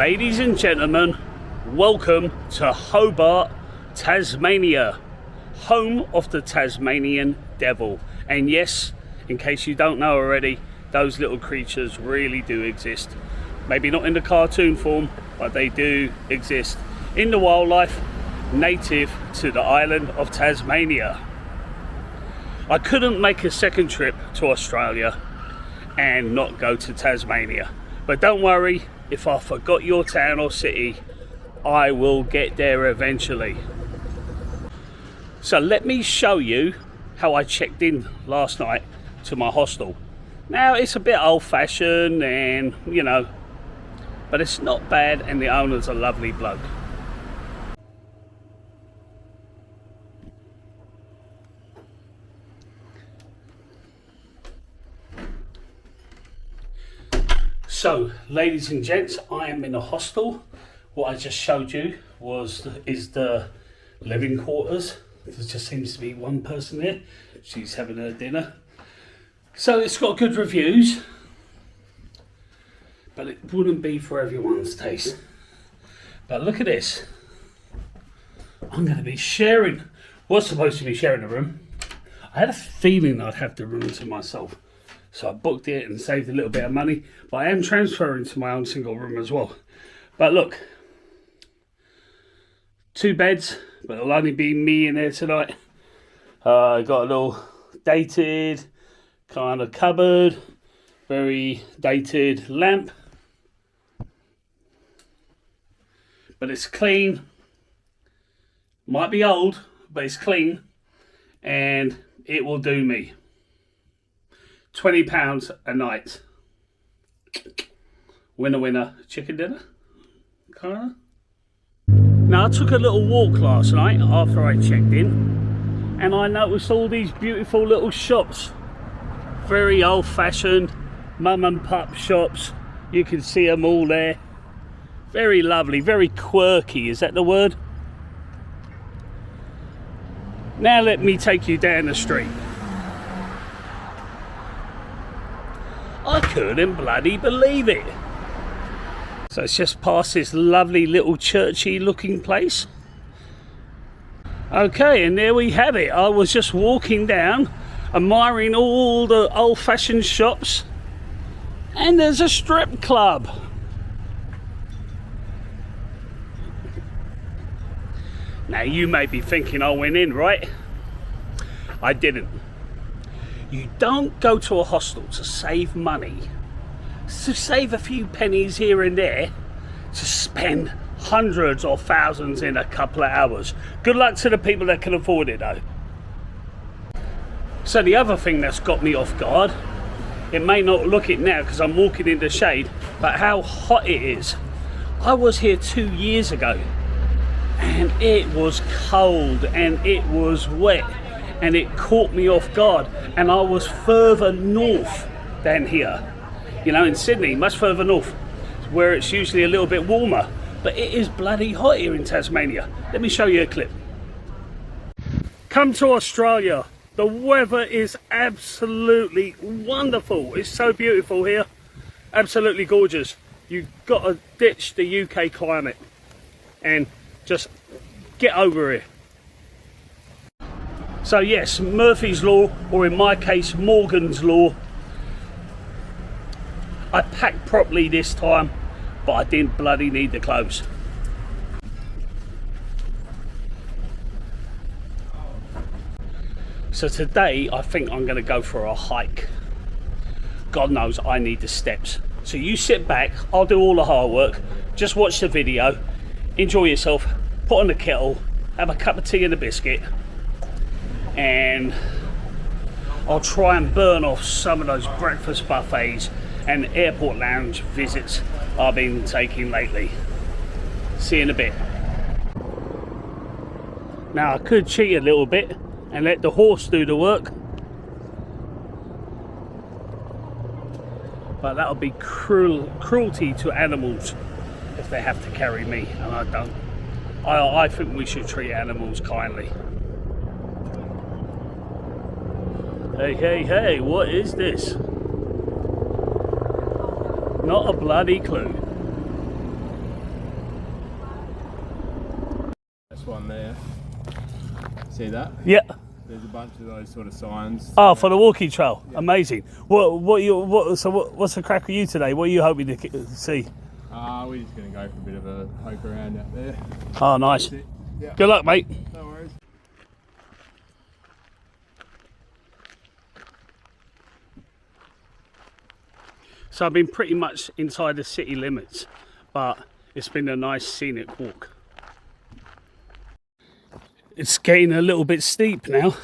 Ladies and gentlemen, welcome to Hobart, Tasmania, home of the Tasmanian devil. And yes, in case you don't know already, those little creatures really do exist. Maybe not in the cartoon form, but they do exist in the wildlife native to the island of Tasmania. I couldn't make a second trip to Australia and not go to Tasmania. But don't worry, if I forgot your town or city, I will get there eventually. So let me show you how I checked in last night to my hostel. Now it's a bit old-fashioned and, you know, but it's not bad, and the owner's a lovely bloke. So, ladies and gents, I am in a hostel. What I just showed you is the living quarters. There just seems to be one person there. She's having her dinner. So it's got good reviews, but it wouldn't be for everyone's taste. But look at this. I'm going to be was supposed to be sharing a room. I had a feeling I'd have the room to myself. So I booked it and saved a little bit of money, but I am transferring to my own single room as well. But look, 2 beds, but it'll only be me in there tonight. I got a little dated kind of cupboard, very dated lamp, but it's clean. Might be old, but it's clean, and it will do me. £20 a night. Winner, winner, chicken dinner. Kinda. Now I took a little walk last night after I checked in, and I noticed all these beautiful little shops. Very old-fashioned mum and pup shops. You can see them all there. Very lovely, very quirky. Is that the word? Now let me take you down the street. I couldn't bloody believe it. So it's just past this lovely little churchy looking place. Okay, and there we have it. I was just walking down, admiring all the old-fashioned shops, and there's a strip club. Now you may be thinking I went in, right? I didn't. You don't go to a hostel to save money, to save a few pennies here and there, to spend hundreds or thousands in a couple of hours. Good luck to the people that can afford it though. So the other thing that's got me off guard, it may not look it now because I'm walking in the shade, but how hot it is. I was here 2 years ago and it was cold and it was wet. And it caught me off guard, and I was further north than here. You know, in Sydney, much further north, where it's usually a little bit warmer. But it is bloody hot here in Tasmania. Let me show you a clip. Come to Australia. The weather is absolutely wonderful. It's so beautiful here. Absolutely gorgeous. You've got to ditch the UK climate and just get over here. So yes, Murphy's Law, or in my case, Morgan's Law. I packed properly this time, but I didn't bloody need the clothes. So today, I think I'm going to go for a hike. God knows I need the steps. So you sit back, I'll do all the hard work. Just watch the video, enjoy yourself, put on the kettle, have a cup of tea and a biscuit, and I'll try and burn off some of those breakfast buffets and airport lounge visits I've been taking lately. See you in a bit. Now I could cheat a little bit and let the horse do the work, but that would be cruelty to animals if they have to carry me, and I don't. I think we should treat animals kindly. Hey, hey, hey, what is this? Not a bloody clue. one there. See that? Yeah. There's a bunch of those sort of signs. Oh, for the walking trail. Yeah. Amazing. What's the crack with you today? What are you hoping to see? We're just going to go for a bit of a poke around out there. Oh, nice. Yeah. Good luck, mate. No worries. So I've been pretty much inside the city limits, but it's been a nice scenic walk. It's getting a little bit steep now,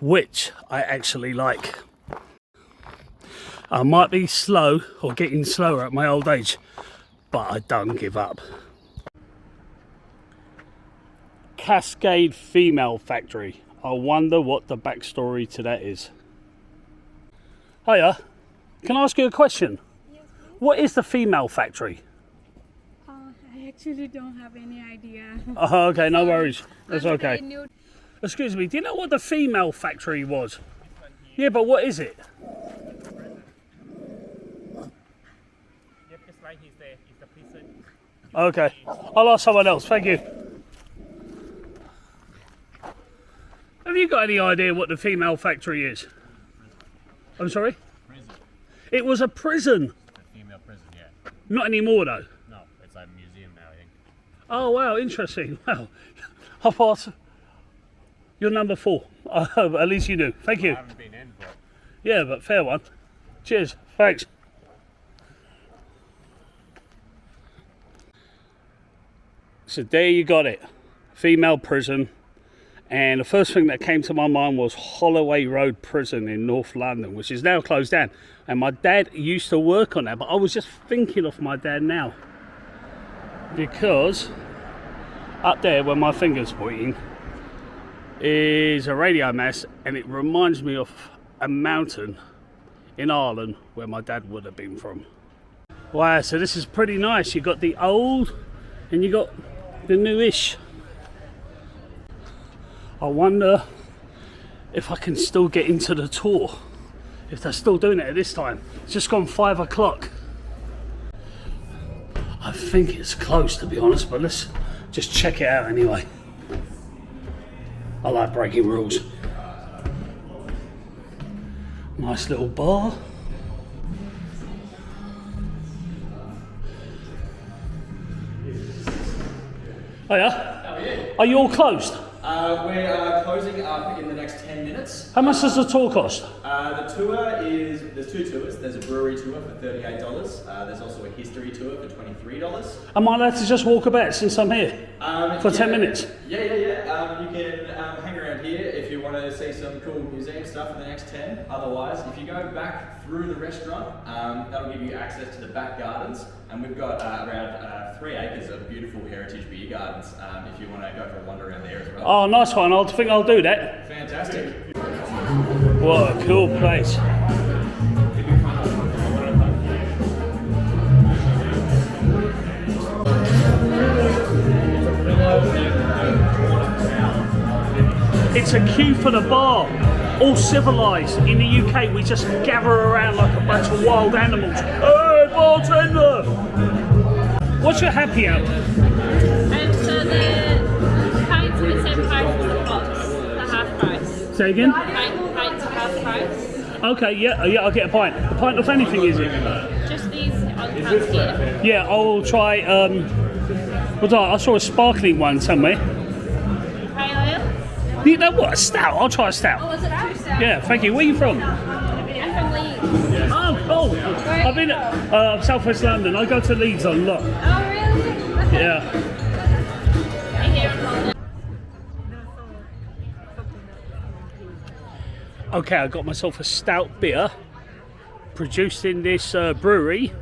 which I actually like. I might be slow or getting slower at my old age, but I don't give up. Cascade Female Factory. I wonder what the backstory to that is. Hiya, can I ask you a question? Yes, please. What is the Female Factory? I actually don't have any idea. Oh, okay, no worries. That's I'm okay. very new. Excuse me, do you know what the Female Factory was? Yeah, but what is it? Yep, just right, he's there. He's the prison. Okay, I'll ask someone else, thank you. Have you got any idea what the Female Factory is? I'm sorry? Prison. It was a prison. A female prison, yeah. Not anymore though. No, it's a museum now, I think. Oh wow, interesting. Wow. I'll pass. You're number 4. At least you do. Thank you. I haven't been in, but Yeah, but fair one. Cheers. Thanks. So there you got it. Female prison. And the first thing that came to my mind was Holloway Road Prison in North London, which is now closed down. And my dad used to work on that, but I was just thinking of my dad now. Because up there where my finger's pointing is a radio mast, and it reminds me of a mountain in Ireland where my dad would have been from. Wow, so this is pretty nice. You got the old and you got the newish. I wonder if I can still get into the tour, if they're still doing it at this time. It's just gone 5 o'clock. I think it's close, to be honest, but let's just check it out anyway. I like breaking rules. Nice little bar. Hiya. How are you? Are you all closed? We are closing up in the next 10 minutes. How much does the tour cost? The tour is, there's 2 tours. There's a brewery tour for $38. There's also a history tour for $23. Am I allowed to just walk about since I'm here? For 10 minutes? Yeah. You can hang around here if you want to see some cool museum stuff for the next 10. Otherwise, if you go back through the restaurant, that'll give you access to the back gardens. And we've got around 3 acres of beautiful heritage beer gardens if you want to go for a wander around there as well. Oh, nice one. I think I'll do that. Fantastic. What a cool place. It's a queue for the bar. All civilised. In the UK, we just gather around like a bunch of wild animals. Hey, bartender! What's your happy hour? So the pints are the same price as the pots, the half price. Say again? Pints are half price. Okay, yeah, I'll get a pint. A pint of anything, is it? Just these on tap here. Yeah, I'll try, I saw a sparkling one somewhere. Pale ale? You know what, a stout? I'll try a stout. Oh, is it out? Yeah, thank you. Where are you from? I'm from Leeds. Oh, cool. I've been at South West London. I go to Leeds a lot. Oh, really? Yeah. I hear it all. Okay, I got myself a stout beer produced in this brewery.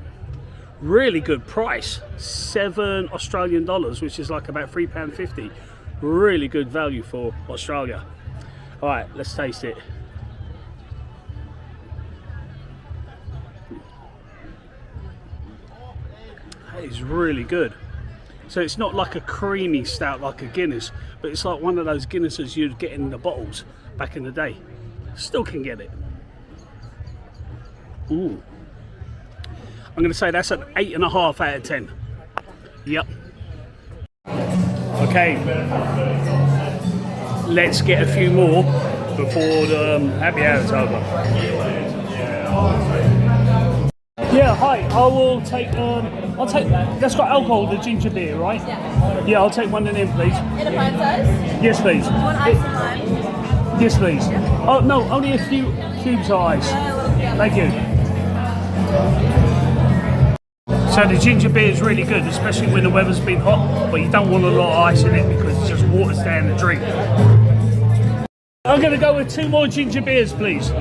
Really good price, $7 Australian, which is like about £3.50. Really good value for Australia. All right, let's taste it. That is really good. So it's not like a creamy stout like a Guinness, but it's like one of those Guinnesses you'd get in the bottles back in the day. Still can get it. Ooh. I'm going to say that's an 8.5 out of 10. Yep. Okay, let's get a few more before the happy hour's over. Yeah, hi. I will take. I'll take. That's got alcohol, the ginger beer, right? Yeah. Yeah, I'll take one of them, please. In a pint size? Yes, please. Do you want ice and lime? Yes, please. Oh no, only a few cubes of ice. Yeah, a little bit. Thank you. So the ginger beer is really good, especially when the weather's been hot, but you don't want a lot of ice in it because it just waters down the drink. I'm going to go with 2 more ginger beers, please.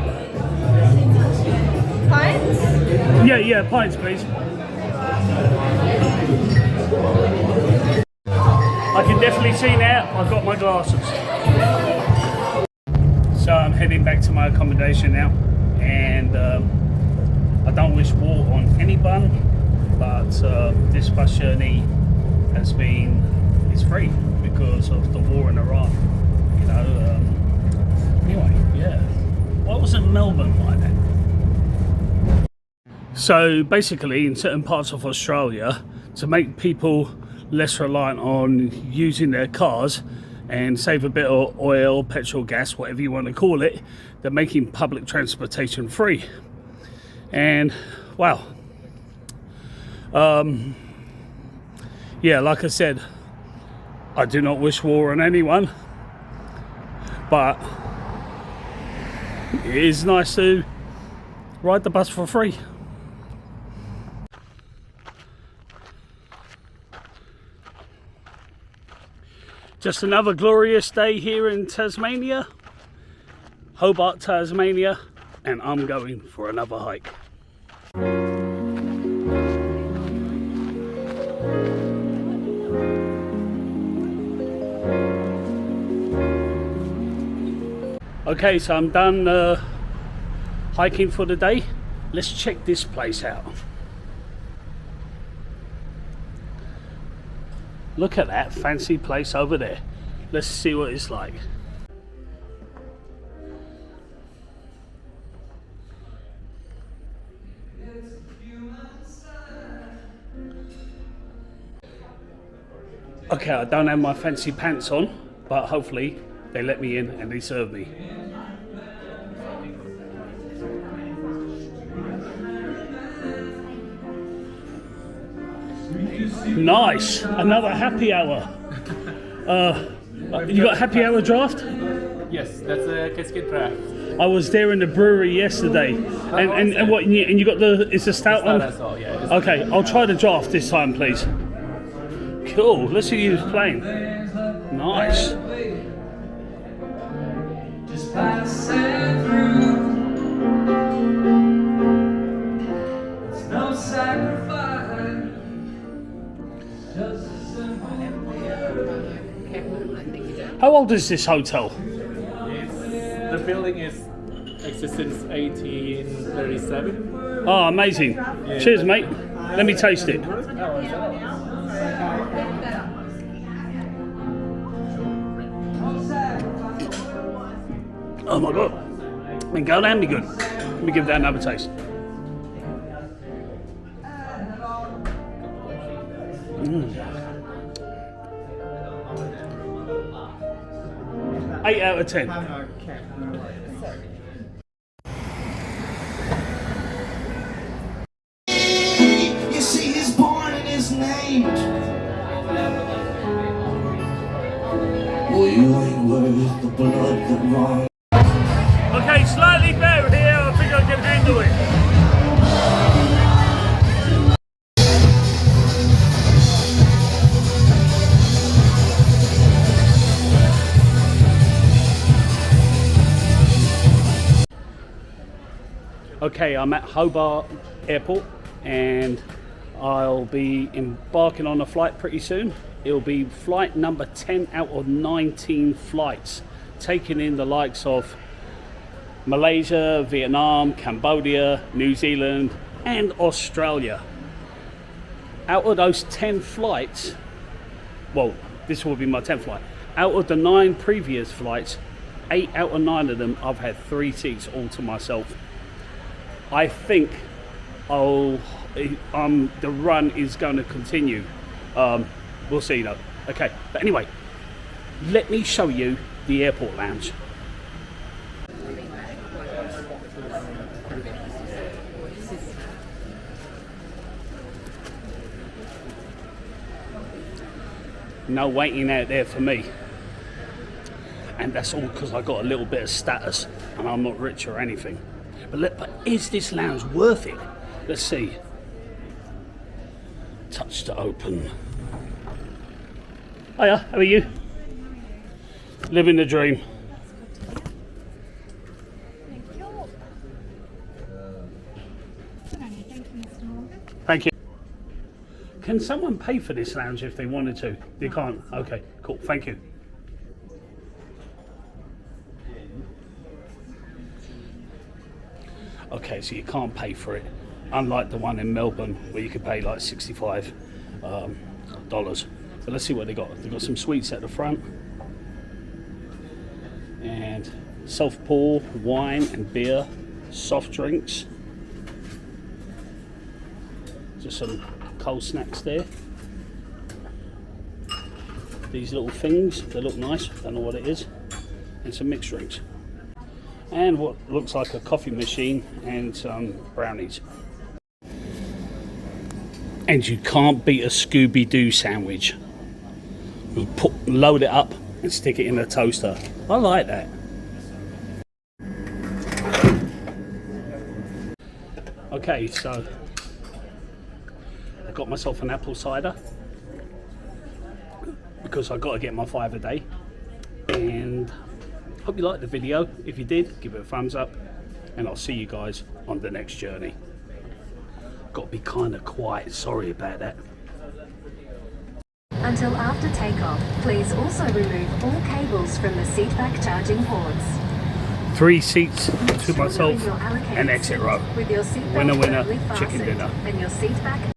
Pints? Yeah, pints, please. I can definitely see now, I've got my glasses. So I'm heading back to my accommodation now, and I don't wish war on anyone, but this bus journey is free because of the war in Iran. You know. Anyway, yeah. Why wasn't Melbourne like that? So basically, in certain parts of Australia, to make people less reliant on using their cars and save a bit of oil, petrol, gas, whatever you want to call it, they're making public transportation free. And wow. Yeah, like I said, I do not wish war on anyone, but it is nice to ride the bus for free. Just another glorious day here in Tasmania, Hobart, Tasmania, and I'm going for another hike. Okay, so I'm done hiking for the day. Let's check this place out. Look at that fancy place over there. Let's see what it's like. Okay, I don't have my fancy pants on, but hopefully they let me in and they serve me. Nice, another happy hour. You got a happy hour draft? Yes, that's a cascade draft. I was there in the brewery yesterday, and what? And you got it's the stout one. Yeah. Okay, I'll try the draft this time, please. Cool. Let's see who's playing. Nice. Just passing through. It's no sacrifice. Just a simple. How old is this hotel? The building is existed since 1837. Oh, amazing. Cheers, mate. Let me taste it. Oh my god. And go down, be good. Let me give that another taste. 8 out of 10. You see, he's born and he's named. Well, you ain't worth the blood that runs. Okay, slightly better here. I think I can handle it. Okay, I'm at Hobart Airport and I'll be embarking on a flight pretty soon. It'll be flight number 10 out of 19 flights, taking in the likes of Malaysia, Vietnam, Cambodia, New Zealand and Australia. Out of those 10 flights, well, this will be my 10th flight. Out of the 9 previous flights, 8 out of 9 of them I've had 3 seats all to myself. I think the run is going to continue. We'll see though. Okay, but anyway, let me show you the airport lounge. No waiting out there for me. And that's all because I got a little bit of status and I'm not rich or anything. But is this lounge worth it? Let's see. Touch to open. Hiya, how are you? Living the dream. Thank you. Can someone pay for this lounge if they wanted to? They can't? Okay, cool, thank you. Okay, so you can't pay for it, unlike the one in Melbourne where you could pay like $65. But let's see what they got. They've got some sweets at the front, and self-pour wine and beer, soft drinks, just some cold snacks there. These little things, they look nice, don't know what it is, and some mixed drinks. And what looks like a coffee machine and some brownies. And you can't beat a Scooby-Doo sandwich. Load it up and stick it in a toaster. I like that. Okay, so I got myself an apple cider because I got to get my 5 a day. And hope you liked the video. If you did, give it a thumbs up, and I'll see you guys on the next journey. Got to be kind of quiet, sorry about that. Until after takeoff, please also remove all cables from the seatback charging ports. 3 seats to myself Ensure you're in your allocated and exit row. seat with your seatbelt Winner, winner, firmly chicken fastened dinner. and your seatback